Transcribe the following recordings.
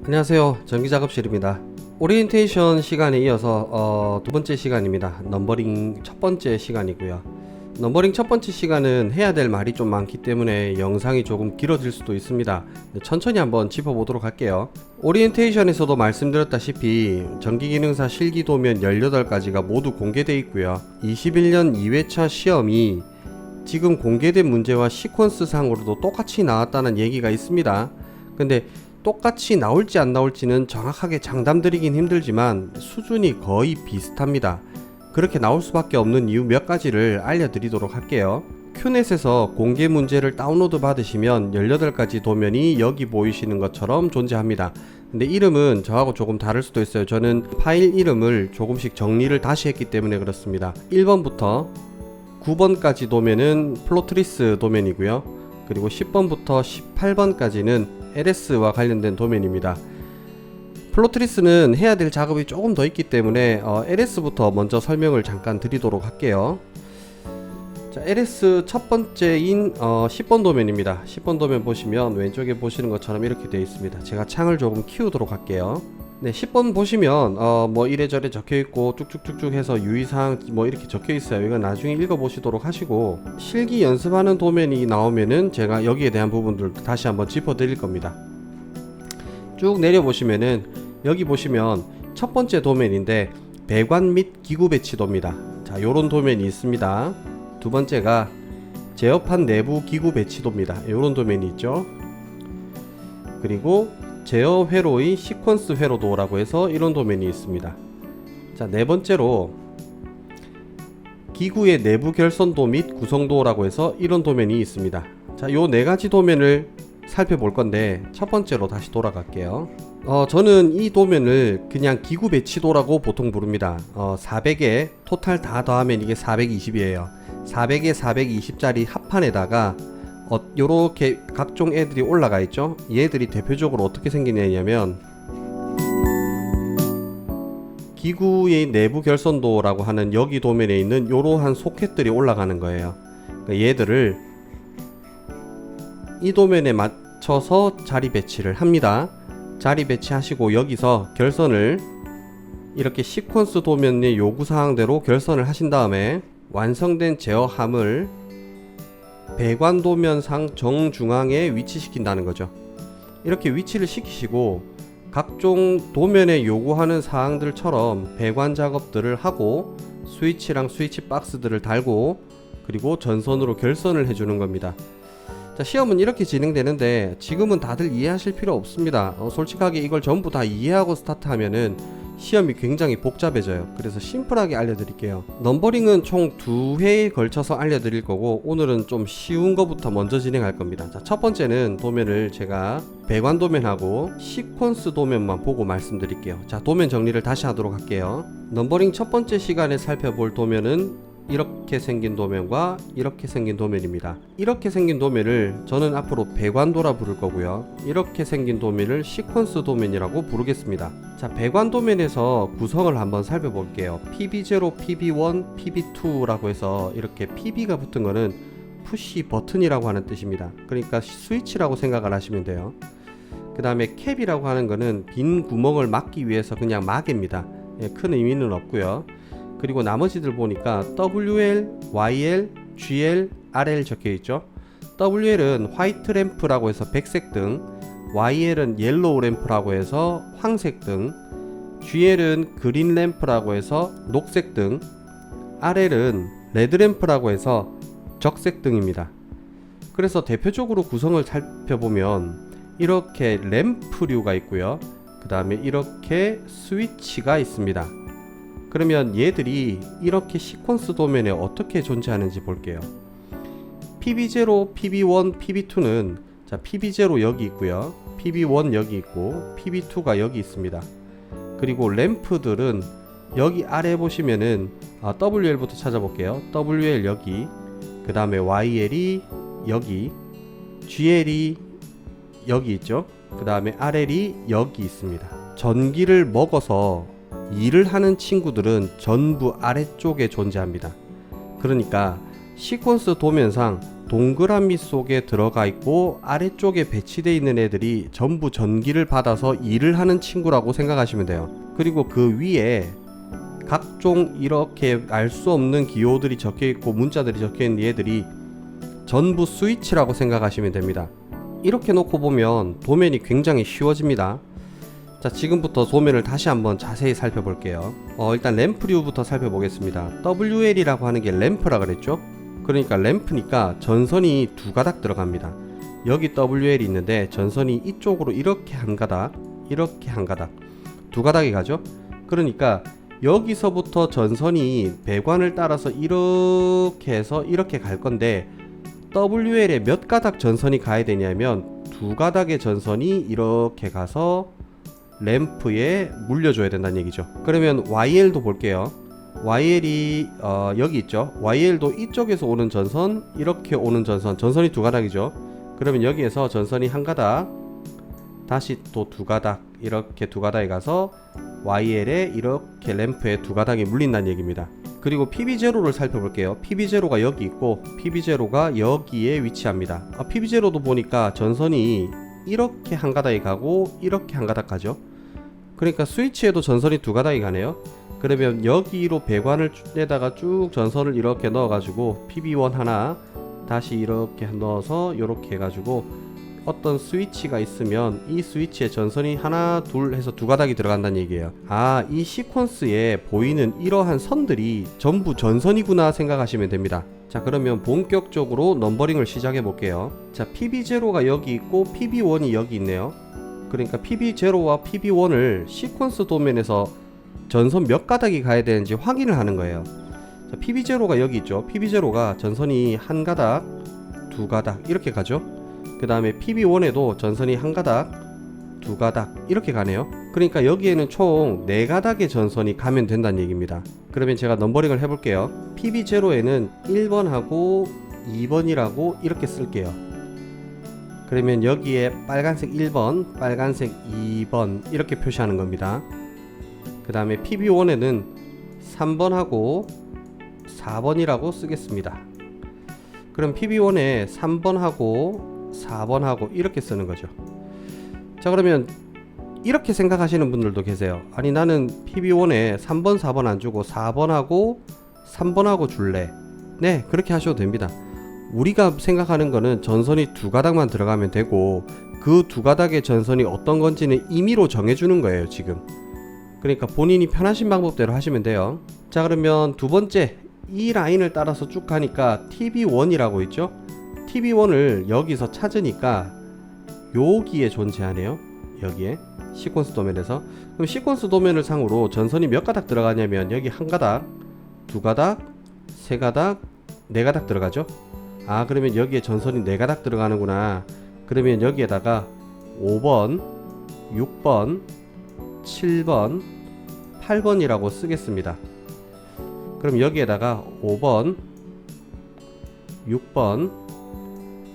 안녕하세요, 전기작업실입니다. 오리엔테이션 시간에 이어서 두 번째 시간입니다. 넘버링 첫 번째 시간이고요. 넘버링 첫 번째 시간은 해야 될 말이 좀 많기 때문에 영상이 조금 길어질 수도 있습니다. 천천히 한번 짚어보도록 할게요. 오리엔테이션에서도 말씀드렸다시피 전기기능사 실기도면 18가지가 모두 공개되어 있고요. 21년 2회차 시험이 지금 공개된 문제와 시퀀스 상으로도 똑같이 나왔다는 얘기가 있습니다. 근데 똑같이 나올지 안 나올지는 정확하게 장담드리긴 힘들지만 수준이 거의 비슷합니다. 그렇게 나올 수밖에 없는 이유 몇 가지를 알려드리도록 할게요. 큐넷에서 공개 문제를 다운로드 받으시면 18가지 도면이 여기 보이시는 것처럼 존재합니다. 근데 이름은 저하고 조금 다를 수도 있어요. 저는 파일 이름을 조금씩 정리를 다시 했기 때문에 그렇습니다. 1번부터 9번까지 도면은 플로트리스 도면이고요. 그리고 10번부터 18번까지는 LS와 관련된 도면입니다. 플로트리스는 해야 될 작업이 조금 더 있기 때문에 LS부터 먼저 설명을 잠깐 드리도록 할게요. 자, LS 첫 번째인 10번 도면입니다. 10번 도면 보시면 왼쪽에 보시는 것처럼 이렇게 되어 있습니다. 제가 창을 조금 키우도록 할게요. 네, 10번 보시면 뭐 이래저래 적혀 있고 쭉쭉쭉쭉 해서 유의사항 뭐 이렇게 적혀 있어요. 이건 나중에 읽어 보시도록 하시고, 실기 연습하는 도면이 나오면은 제가 여기에 대한 부분들 다시 한번 짚어 드릴 겁니다. 쭉 내려 보시면은 여기 보시면 첫 번째 도면인데 배관 및 기구 배치도입니다. 자, 요런 도면이 있습니다. 두 번째가 제어판 내부 기구 배치도입니다. 요런 도면이 있죠. 그리고 제어 회로의 시퀀스 회로도라고 해서 이런 도면이 있습니다. 자, 네 번째로 기구의 내부 결선도 및 구성도라고 해서 이런 도면이 있습니다. 자, 요 네 가지 도면을 살펴볼 건데 첫 번째로 다시 돌아갈게요. 저는 이 도면을 그냥 기구 배치도라고 보통 부릅니다. 400에 토탈 다 더하면 이게 420이에요. 400에 420짜리 합판에다가 요렇게 각종 애들이 올라가 있죠. 얘들이 대표적으로 어떻게 생기냐면 기구의 내부 결선도라고 하는 여기 도면에 있는 요러한 소켓들이 올라가는 거예요. 그러니까 얘들을 이 도면에 맞춰서 자리 배치를 합니다. 자리 배치하시고 여기서 결선을 이렇게 시퀀스 도면의 요구사항대로 결선을 하신 다음에 완성된 제어함을 배관 도면상 정중앙에 위치시킨다는 거죠. 이렇게 위치를 시키시고 각종 도면에 요구하는 사항들처럼 배관 작업들을 하고 스위치랑 스위치 박스들을 달고 그리고 전선으로 결선을 해주는 겁니다. 자, 시험은 이렇게 진행되는데 지금은 다들 이해하실 필요 없습니다. 솔직하게 이걸 전부 다 이해하고 스타트하면은 시험이 굉장히 복잡해져요. 그래서 심플하게 알려드릴게요. 넘버링은 총 2회에 걸쳐서 알려드릴 거고 오늘은 좀 쉬운 거부터 먼저 진행할 겁니다. 자, 첫 번째는 도면을 제가 배관 도면하고 시퀀스 도면만 보고 말씀드릴게요. 자, 도면 정리를 다시 하도록 할게요. 넘버링 첫 번째 시간에 살펴볼 도면은 이렇게 생긴 도면과 이렇게 생긴 도면입니다. 이렇게 생긴 도면을 저는 앞으로 배관도라 부를 거고요. 이렇게 생긴 도면을 시퀀스 도면이라고 부르겠습니다. 자, 배관 도면에서 구성을 한번 살펴볼게요. PB0, PB1, PB2라고 해서 이렇게 PB가 붙은 거는 푸시 버튼이라고 하는 뜻입니다. 그러니까 스위치라고 생각을 하시면 돼요. 그 다음에 캡이라고 하는 거는 빈 구멍을 막기 위해서 그냥 막입니다. 큰 의미는 없고요. 그리고 나머지들 보니까 WL, YL, GL, RL 적혀 있죠. WL은 화이트 램프라고 해서 백색 등, YL은 옐로우 램프라고 해서 황색 등, GL은 그린 램프라고 해서 녹색 등, RL은 레드 램프라고 해서 적색 등입니다. 그래서 대표적으로 구성을 살펴보면 이렇게 램프류가 있고요. 그 다음에 이렇게 스위치가 있습니다. 그러면 얘들이 이렇게 시퀀스 도면에 어떻게 존재하는지 볼게요. PB0, PB1, PB2는 자, PB0 여기 있고요. PB1 여기 있고 PB2가 여기 있습니다. 그리고 램프들은 여기 아래 보시면은 WL부터 찾아볼게요. WL 여기, 그 다음에 YL이 여기, GL이 여기 있죠. 그 다음에 RL이 여기 있습니다. 전기를 먹어서 일을 하는 친구들은 전부 아래쪽에 존재합니다. 그러니까 시퀀스 도면상 동그라미 속에 들어가 있고 아래쪽에 배치되어 있는 애들이 전부 전기를 받아서 일을 하는 친구라고 생각하시면 돼요. 그리고 그 위에 각종 이렇게 알 수 없는 기호들이 적혀 있고 문자들이 적혀 있는 얘들이 전부 스위치라고 생각하시면 됩니다. 이렇게 놓고 보면 도면이 굉장히 쉬워집니다. 자, 지금부터 도면을 다시 한번 자세히 살펴볼게요. 일단 램프류부터 살펴보겠습니다. WL이라고 하는 게 램프라 그랬죠? 그러니까 램프니까 전선이 두 가닥 들어갑니다. 여기 WL이 있는데 전선이 이쪽으로 이렇게 한 가닥, 이렇게 한 가닥, 두 가닥이 가죠? 그러니까 여기서부터 전선이 배관을 따라서 이렇게 해서 이렇게 갈 건데 WL에 몇 가닥 전선이 가야 되냐면 두 가닥의 전선이 이렇게 가서 램프에 물려줘야 된다는 얘기죠. 그러면 YL도 볼게요. YL이 여기 있죠. YL도 이쪽에서 오는 전선, 이렇게 오는 전선, 전선이 두 가닥이죠. 그러면 여기에서 전선이 한 가닥, 다시 또 두 가닥, 이렇게 두 가닥에 가서 YL에 이렇게 램프에 두 가닥이 물린다는 얘기입니다. 그리고 PB0를 살펴볼게요. PB0가 여기 있고 PB0가 여기에 위치합니다. PB0도 보니까 전선이 이렇게 한 가닥이 가고 이렇게 한 가닥 가죠. 그러니까 스위치에도 전선이 두 가닥이 가네요. 그러면 여기로 배관을 에다가 쭉 전선을 이렇게 넣어 가지고 PB1 하나 다시 이렇게 넣어서 이렇게 해가지고 어떤 스위치가 있으면 이 스위치에 전선이 하나 둘 해서 두 가닥이 들어간다는 얘기예요. 이 시퀀스에 보이는 이러한 선들이 전부 전선이구나 생각하시면 됩니다. 자, 그러면 본격적으로 넘버링을 시작해 볼게요. 자, PB0가 여기 있고 PB1이 여기 있네요. 그러니까 PB0와 PB1을 시퀀스 도면에서 전선 몇 가닥이 가야 되는지 확인을 하는 거예요. 자, PB0가 여기 있죠. PB0가 전선이 한 가닥, 두 가닥 이렇게 가죠. 그 다음에 PB1에도 전선이 한 가닥, 두 가닥 이렇게 가네요. 그러니까 여기에는 총 4가닥의 전선이 가면 된다는 얘기입니다. 그러면 제가 넘버링을 해볼게요. PB0에는 1번하고 2번이라고 이렇게 쓸게요. 그러면 여기에 빨간색 1번, 빨간색 2번 이렇게 표시하는 겁니다. 그 다음에 PB1에는 3번하고 4번이라고 쓰겠습니다. 그럼 PB1에 3번하고 4번하고 이렇게 쓰는 거죠. 자, 그러면 이렇게 생각하시는 분들도 계세요. 아니, 나는 PB1에 3번 4번 안 주고 4번하고 3번하고 줄래. 네, 그렇게 하셔도 됩니다. 우리가 생각하는 거는 전선이 두 가닥만 들어가면 되고 그 두 가닥의 전선이 어떤 건지는 임의로 정해주는 거예요 지금. 그러니까 본인이 편하신 방법대로 하시면 돼요. 자, 그러면 두 번째 이 라인을 따라서 쭉 가니까 TB1이라고 있죠. TB1을 여기서 찾으니까 여기에 존재하네요. 여기에 시퀀스 도면에서. 그럼 시퀀스 도면을 상으로 전선이 몇 가닥 들어가냐면 여기 한 가닥, 두 가닥, 세 가닥, 네 가닥 들어가죠. 그러면 여기에 전선이 네 가닥 들어가는구나. 그러면 여기에다가 5번, 6번, 7번, 8번이라고 쓰겠습니다. 그럼 여기에다가 5번, 6번,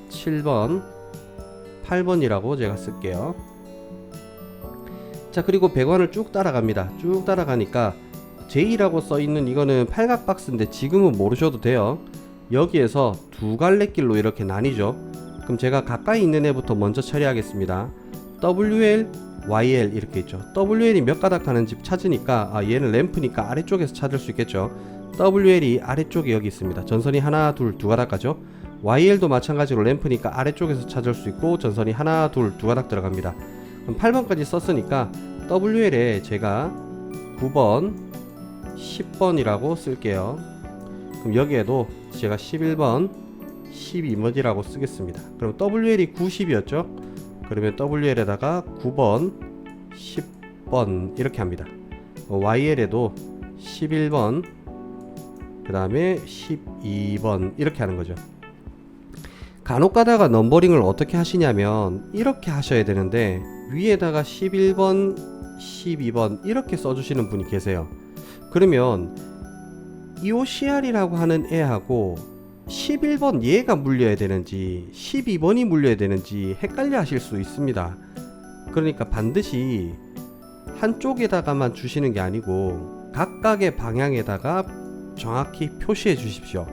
7번, 8번이라고 제가 쓸게요. 자, 그리고 배관을 쭉 따라갑니다. 쭉 따라가니까 J라고 써있는 이거는 팔각 박스인데 지금은 모르셔도 돼요. 여기에서 두 갈래 길로 이렇게 나뉘죠. 그럼 제가 가까이 있는 애부터 먼저 처리하겠습니다. WL, YL 이렇게 있죠. WL이 몇 가닥 가는지 찾으니까 얘는 램프니까 아래쪽에서 찾을 수 있겠죠. WL이 아래쪽에 여기 있습니다. 전선이 하나 둘 두 가닥 가죠. YL도 마찬가지로 램프니까 아래쪽에서 찾을 수 있고 전선이 하나 둘 두 가닥 들어갑니다. 그럼 8번까지 썼으니까 WL에 제가 9번 10번이라고 쓸게요. 그럼 여기에도 제가 11번 12번이라고 쓰겠습니다. 그럼 WL이 90이었죠. 그러면 WL에다가 9번 10번 이렇게 합니다. YL에도 11번 그 다음에 12번 이렇게 하는 거죠. 간혹 가다가 넘버링을 어떻게 하시냐면 이렇게 하셔야 되는데 위에다가 11번 12번 이렇게 써주시는 분이 계세요. 그러면 EOCR이라고 하는 애하고 11번 얘가 물려야 되는지 12번이 물려야 되는지 헷갈려 하실 수 있습니다. 그러니까 반드시 한쪽에다가만 주시는 게 아니고 각각의 방향에다가 정확히 표시해 주십시오.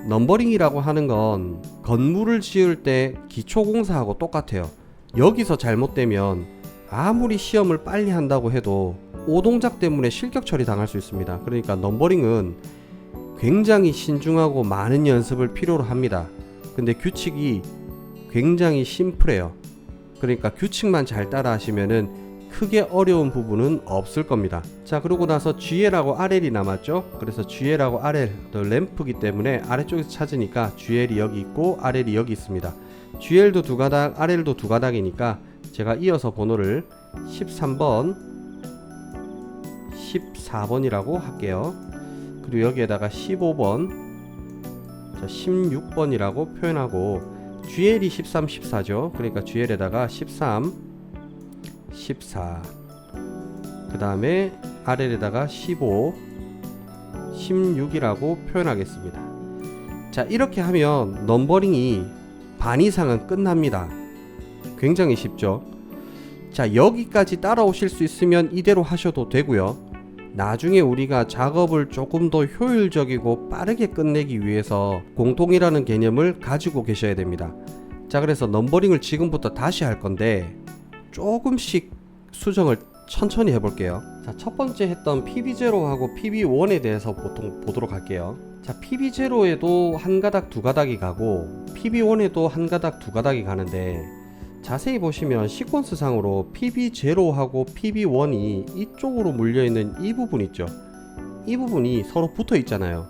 넘버링이라고 하는 건 건물을 지을 때 기초공사하고 똑같아요. 여기서 잘못되면 아무리 시험을 빨리 한다고 해도 오동작 때문에 실격 처리 당할 수 있습니다. 그러니까 넘버링은 굉장히 신중하고 많은 연습을 필요로 합니다. 근데 규칙이 굉장히 심플해요. 그러니까 규칙만 잘 따라 하시면은 크게 어려운 부분은 없을 겁니다. 자, 그러고 나서 GL하고 RL이 남았죠. 그래서 GL하고 RL 램프기 때문에 아래쪽에서 찾으니까 GL이 여기 있고 RL이 여기 있습니다. GL도 두 가닥, RL도 두 가닥이니까 제가 이어서 번호를 13번, 14번이라고 할게요. 그리고 여기에다가 15번, 자, 16번이라고 표현하고 GL이 13, 14죠. 그러니까 GL에다가 13, 14, 그 다음에 RL에다가 15, 16이라고 표현하겠습니다. 자, 이렇게 하면 넘버링이 반 이상은 끝납니다. 굉장히 쉽죠. 자, 여기까지 따라오실 수 있으면 이대로 하셔도 되고요. 나중에 우리가 작업을 조금 더 효율적이고 빠르게 끝내기 위해서 공통이라는 개념을 가지고 계셔야 됩니다. 자, 그래서 넘버링을 지금부터 다시 할 건데 조금씩 수정을 천천히 해볼게요. 자, 첫 번째 했던 PB0하고 PB1에 대해서 보통 보도록 할게요. 자, PB0에도 한 가닥 두 가닥이 가고 PB1에도 한 가닥 두 가닥이 가는데 자세히 보시면 시퀀스 상으로 PB0하고 PB1이 이쪽으로 물려있는 이 부분 있죠. 이 부분이 서로 붙어 있잖아요.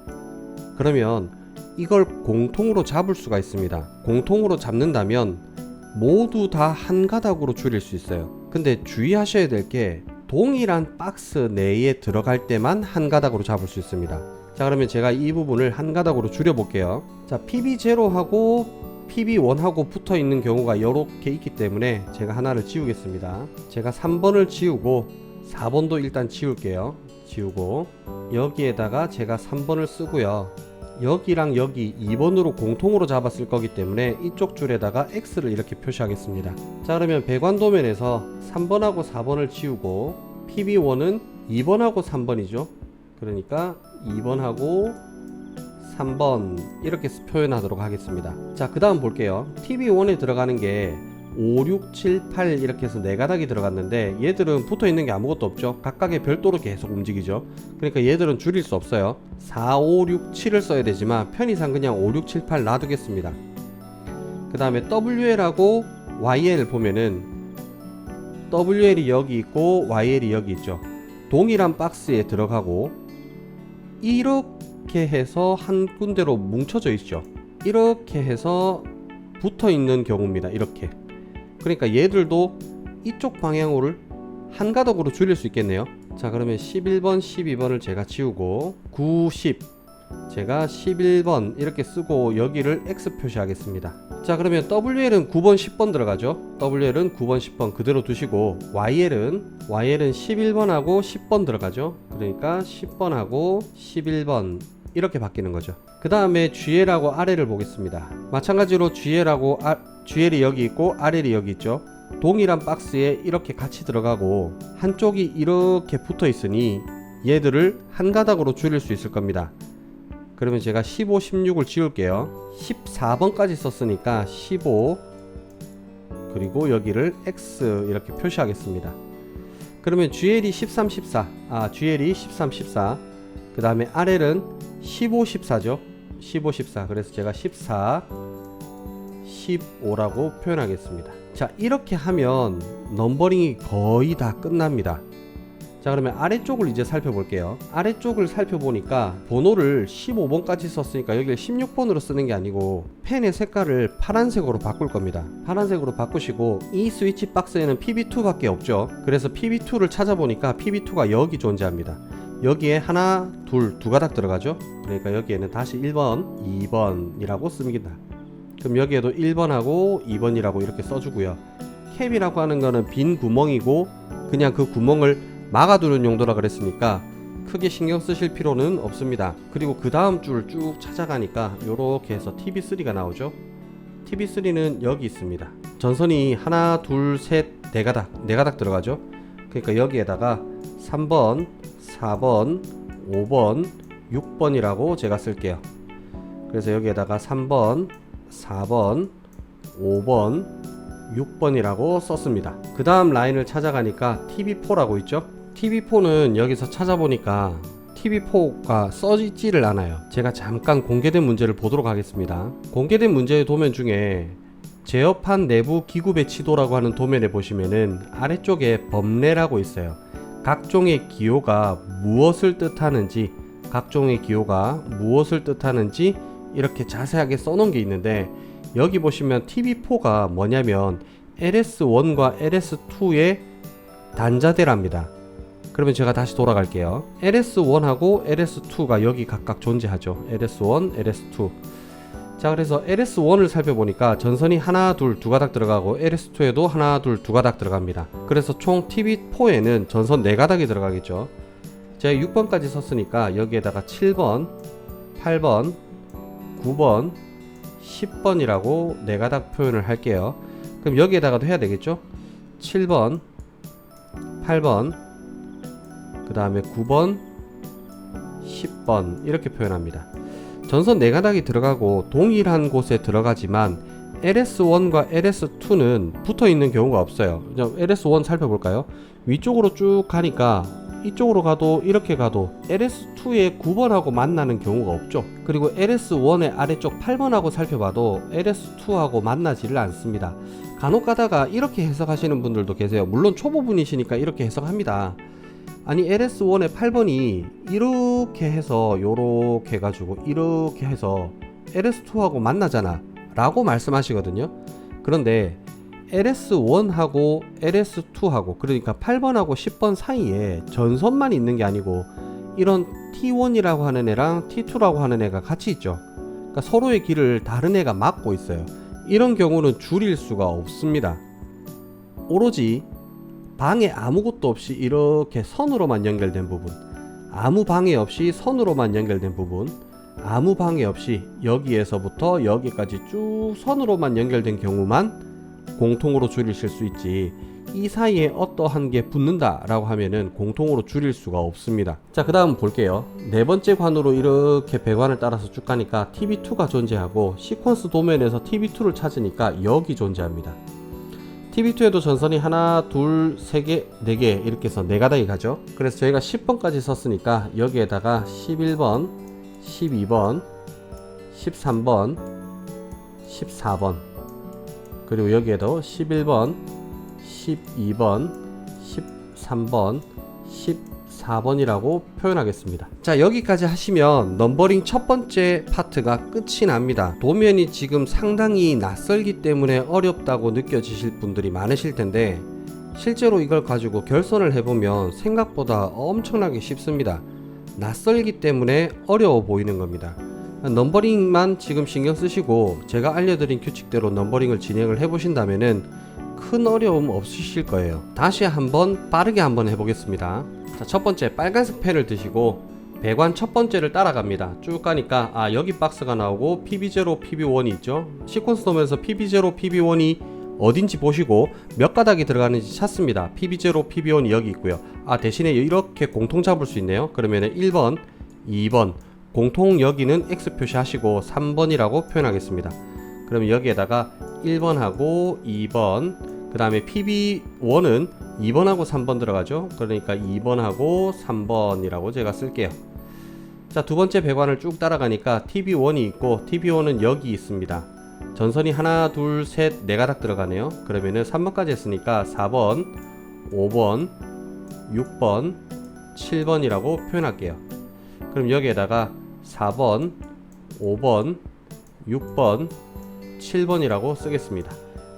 그러면 이걸 공통으로 잡을 수가 있습니다. 공통으로 잡는다면 모두 다 한 가닥으로 줄일 수 있어요. 근데 주의하셔야 될 게 동일한 박스 내에 들어갈 때만 한 가닥으로 잡을 수 있습니다. 자, 그러면 제가 이 부분을 한 가닥으로 줄여 볼게요. 자, PB0하고 PB1하고 붙어 있는 경우가 이렇게 있기 때문에 제가 하나를 지우겠습니다. 제가 3번을 지우고 4번도 일단 지울게요. 지우고 여기에다가 제가 3번을 쓰고요. 여기랑 여기 2번으로 공통으로 잡았을 거기 때문에 이쪽 줄에다가 X를 이렇게 표시하겠습니다. 자, 그러면 배관도면에서 3번하고 4번을 지우고 PB1은 2번하고 3번이죠. 그러니까 2번하고 3번 이렇게 표현하도록 하겠습니다. 자, 그 다음 볼게요. TB1에 들어가는 게 5, 6, 7, 8 이렇게 해서 4가닥이 들어갔는데 얘들은 붙어 있는 게 아무것도 없죠. 각각의 별도로 계속 움직이죠. 그러니까 얘들은 줄일 수 없어요. 4, 5, 6, 7을 써야 되지만 편의상 그냥 5, 6, 7, 8 놔두겠습니다. 그 다음에 WL하고 YL 보면은 WL이 여기 있고 YL이 여기 있죠. 동일한 박스에 들어가고 이렇게 해서 한 군데로 뭉쳐져 있죠. 이렇게 해서 붙어 있는 경우입니다. 이렇게. 그러니까 얘들도 이쪽 방향으로 한 가닥으로 줄일 수 있겠네요. 자, 그러면 11번, 12번을 제가 지우고 9, 10 제가 11번 이렇게 쓰고 여기를 X 표시하겠습니다. 자, 그러면 WL은 9번, 10번 들어가죠. WL은 9번, 10번 그대로 두시고 YL은 11번하고 10번 들어가죠. 그러니까 10번하고 11번 이렇게 바뀌는 거죠. 그 다음에 GL하고 RL을 보겠습니다. 마찬가지로 GL이 여기 있고 RL이 여기 있죠. 동일한 박스에 이렇게 같이 들어가고 한쪽이 이렇게 붙어 있으니 얘들을 한 가닥으로 줄일 수 있을 겁니다. 그러면 제가 15, 16을 지울게요. 14번까지 썼으니까 15 그리고 여기를 X 이렇게 표시하겠습니다. 그러면 GL이 13, 14 GL이 13, 14 그 다음에 RL은 15, 14죠. 15, 14 그래서 제가 14, 15라고 표현하겠습니다. 자, 이렇게 하면 넘버링이 거의 다 끝납니다. 자, 그러면 아래쪽을 이제 살펴볼게요. 아래쪽을 살펴보니까 번호를 15번까지 썼으니까 여기를 16번으로 쓰는 게 아니고 펜의 색깔을 파란색으로 바꿀 겁니다. 파란색으로 바꾸시고 이 스위치 박스에는 PB2 밖에 없죠. 그래서 PB2를 찾아보니까 PB2가 여기 존재합니다. 여기에 하나, 둘, 두 가닥 들어가죠. 그러니까 여기에는 다시 1번, 2번이라고 씁니다. 그럼 여기에도 1번하고 2번이라고 이렇게 써주고요. 캡이라고 하는 거는 빈 구멍이고 그냥 그 구멍을 막아두는 용도라 그랬으니까 크게 신경 쓰실 필요는 없습니다. 그리고 그 다음 줄 쭉 찾아가니까 요렇게 해서 TB3가 나오죠. TB3는 여기 있습니다. 전선이 하나, 둘, 셋, 네 가닥 들어가죠. 그러니까 여기에다가 3번, 4번, 5번, 6번이라고 제가 쓸게요. 그래서 여기에다가 3번, 4번, 5번, 6번이라고 썼습니다. 그 다음 라인을 찾아가니까 TV4라고 있죠. TV4는 여기서 찾아보니까 TV4가 써있지를 않아요. 제가 잠깐 공개된 문제를 보도록 하겠습니다. 공개된 문제의 도면 중에 제어판 내부 기구 배치도라고 하는 도면에 보시면은 아래쪽에 범례라고 있어요. 각종의 기호가 무엇을 뜻하는지 이렇게 자세하게 써놓은 게 있는데, 여기 보시면 TV4가 뭐냐면 LS1과 LS2의 단자대랍니다. 그러면 제가 다시 돌아갈게요. LS1하고 LS2가 여기 각각 존재하죠. LS1, LS2. 자, 그래서 LS1을 살펴보니까 전선이 하나, 둘, 두 가닥 들어가고 LS2에도 하나, 둘, 두 가닥 들어갑니다. 그래서 총 TV4에는 전선 4가닥이 들어가겠죠. 제가 6번까지 썼으니까 여기에다가 7번, 8번, 9번, 10번이라고 4가닥 표현을 할게요. 그럼 여기에다가도 해야 되겠죠. 7번, 8번, 그 다음에 9번, 10번 이렇게 표현합니다. 전선 4가닥이 들어가고 동일한 곳에 들어가지만 LS1과 LS2는 붙어있는 경우가 없어요. LS1 살펴볼까요? 위쪽으로 쭉 가니까 이쪽으로 가도 이렇게 가도 LS2의 9번하고 만나는 경우가 없죠. 그리고 LS1의 아래쪽 8번하고 살펴봐도 LS2하고 만나지를 않습니다. 간혹 가다가 이렇게 해석하시는 분들도 계세요. 물론 초보분이시니까 이렇게 해석합니다. 아니, LS1의 8번이 이렇게 해서 요렇게 해가지고 이렇게 해서 LS2하고 만나잖아 라고 말씀하시거든요. 그런데 LS1하고 LS2하고 그러니까 8번하고 10번 사이에 전선만 있는 게 아니고 이런 T1이라고 하는 애랑 T2라고 하는 애가 같이 있죠. 그러니까 서로의 길을 다른 애가 막고 있어요. 이런 경우는 줄일 수가 없습니다. 오로지 방해 아무것도 없이 이렇게 선으로만 연결된 부분, 아무 방해 없이 선으로만 연결된 부분, 아무 방해 없이 여기에서부터 여기까지 쭉 선으로만 연결된 경우만 공통으로 줄이실 수 있지, 이 사이에 어떠한 게 붙는다 라고 하면은 공통으로 줄일 수가 없습니다. 자, 그 다음 볼게요. 4번째 관으로 이렇게 배관을 따라서 쭉 가니까 TV2가 존재하고 시퀀스 도면에서 TV2를 찾으니까 여기 존재합니다. TV2에도 전선이 하나, 둘, 세 개, 네 개 이렇게 해서 4가닥이 가죠. 그래서 저희가 10번까지 썼으니까 여기에다가 11번, 12번, 13번, 14번, 그리고 여기에도 11번, 12번, 13번, 14번이라고 표현하겠습니다. 자, 여기까지 하시면 넘버링 첫 번째 파트가 끝이 납니다. 도면이 지금 상당히 낯설기 때문에 어렵다고 느껴지실 분들이 많으실 텐데, 실제로 이걸 가지고 결선을 해보면 생각보다 엄청나게 쉽습니다. 낯설기 때문에 어려워 보이는 겁니다. 넘버링만 지금 신경 쓰시고 제가 알려드린 규칙대로 넘버링을 진행을 해보신다면은 큰 어려움 없으실 거예요. 다시 한번 빠르게 한번 해보겠습니다. 자, 첫 번째 빨간색 펜을 드시고 배관 첫 번째를 따라갑니다. 쭉 가니까 여기 박스가 나오고 PB0, PB1이 있죠. 시퀀스 도면서 PB0, PB1이 어딘지 보시고 몇 가닥이 들어가는지 찾습니다. PB0, PB1이 여기 있고요. 대신에 이렇게 공통 잡을 수 있네요. 그러면은 1번, 2번 공통 여기는 X 표시하시고 3번이라고 표현하겠습니다. 그럼 여기에다가 1번하고 2번, 그 다음에 PB1은 2번하고 3번 들어가죠. 그러니까 2번하고 3번이라고 제가 쓸게요. 자, 두 번째 배관을 쭉 따라가니까 TB1이 있고 TB1은 여기 있습니다. 전선이 하나, 둘, 셋, 4가닥 들어가네요. 그러면은 3번까지 했으니까 4번, 5번, 6번, 7번이라고 표현할게요. 그럼 여기에다가 4번, 5번, 6번, 7번이라고 쓰겠습니다.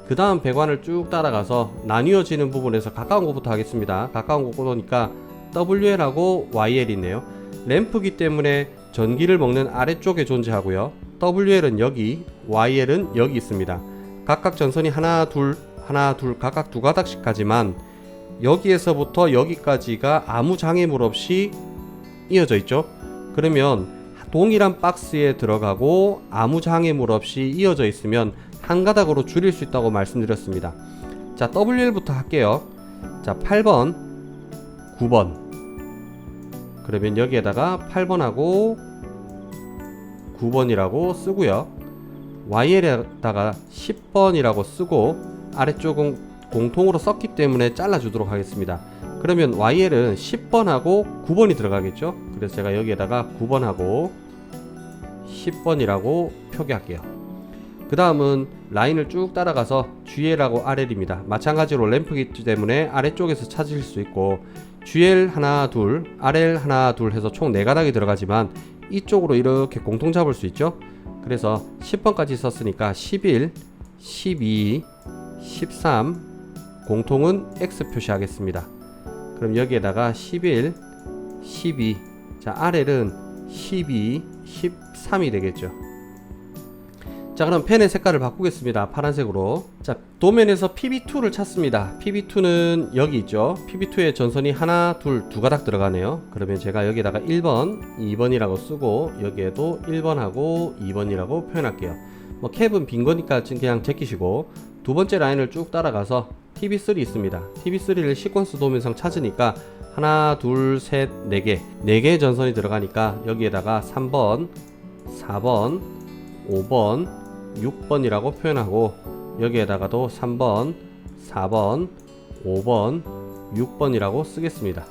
그 다음 배관을 쭉 따라가서 나뉘어지는 부분에서 가까운 곳부터 하겠습니다. 가까운 곳 보니까 WL하고 YL이 있네요. 램프기 때문에 전기를 먹는 아래쪽에 존재하고요. WL은 여기, YL은 여기 있습니다. 각각 전선이 하나, 둘 각각 2가닥씩 가지만 여기에서부터 여기까지가 아무 장애물 없이 이어져 있죠. 그러면 동일한 박스에 들어가고 아무 장애물 없이 이어져 있으면 한 가닥으로 줄일 수 있다고 말씀드렸습니다. 자, WL부터 할게요. 자, 8번, 9번. 그러면 여기에다가 8번하고 9번이라고 쓰고요. YL에다가 10번이라고 쓰고 아래쪽은 공통으로 썼기 때문에 잘라주도록 하겠습니다. 그러면 YL은 10번하고 9번이 들어가겠죠. 그래서 제가 여기에다가 9번하고 10번이라고 표기할게요. 그 다음은 라인을 쭉 따라가서 GL하고 RL입니다. 마찬가지로 램프이기 때문에 아래쪽에서 찾으실 수 있고 GL 하나 둘 RL 하나 둘 해서 총 4가닥이 들어가지만 이쪽으로 이렇게 공통 잡을 수 있죠. 그래서 10번까지 썼으니까 11, 12, 13 공통은 X 표시하겠습니다. 그럼 여기에다가 11, 12 자 RL은 12, 13이 되겠죠. 자 그럼 펜의 색깔을 바꾸겠습니다. 파란색으로. 자 도면에서 PB2를 찾습니다. PB2는 여기 있죠. PB2에 전선이 하나 둘 두 가닥 들어가네요. 그러면 제가 여기다가 1번 2번이라고 쓰고 여기에도 1번하고 2번이라고 표현할게요. 뭐 캡은 빈 거니까 그냥 제끼시고 두 번째 라인을 쭉 따라가서 TB3 있습니다. TB3를 시퀀스 도면상 찾으니까 하나 둘 셋 4개 4개의 전선이 들어가니까 여기에다가 3번 4번 5번 6번이라고 표현하고 여기에다가도 3번 4번 5번 6번이라고 쓰겠습니다.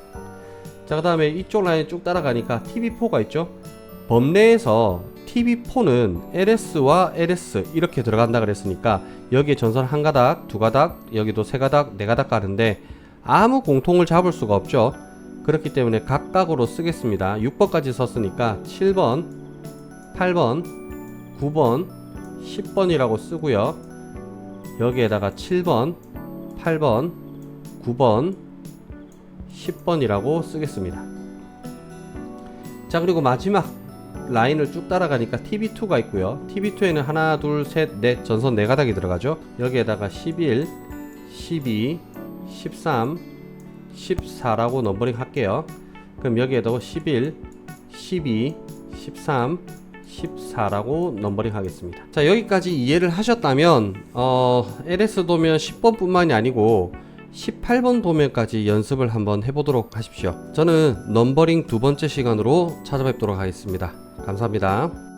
자 그 다음에 이쪽 라인 쭉 따라가니까 TB4가 있죠. 범내에서 TB4는 LS와 LS 이렇게 들어간다 그랬으니까 여기에 전선 한 가닥 두 가닥 여기도 세 가닥 네 가닥 가는데 아무 공통을 잡을 수가 없죠. 그렇기 때문에 각각으로 쓰겠습니다. 6번까지 썼으니까 7번 8번 9번 10번이라고 쓰고요. 여기에다가 7번 8번 9번 10번이라고 쓰겠습니다. 자 그리고 마지막 라인을 쭉 따라가니까 TB2가 있고요. TB2에는 하나 둘 셋 넷 전선 4가닥이 들어가죠. 여기에다가 11 12 13 14라고 넘버링 할게요. 그럼 여기에다가 11 12 13 14라고 넘버링 하겠습니다. 자 여기까지 이해를 하셨다면 LS 도면 10번 뿐만이 아니고 18번 도면까지 연습을 한번 해보도록 하십시오. 저는 넘버링 두 번째 시간으로 찾아뵙도록 하겠습니다. 감사합니다.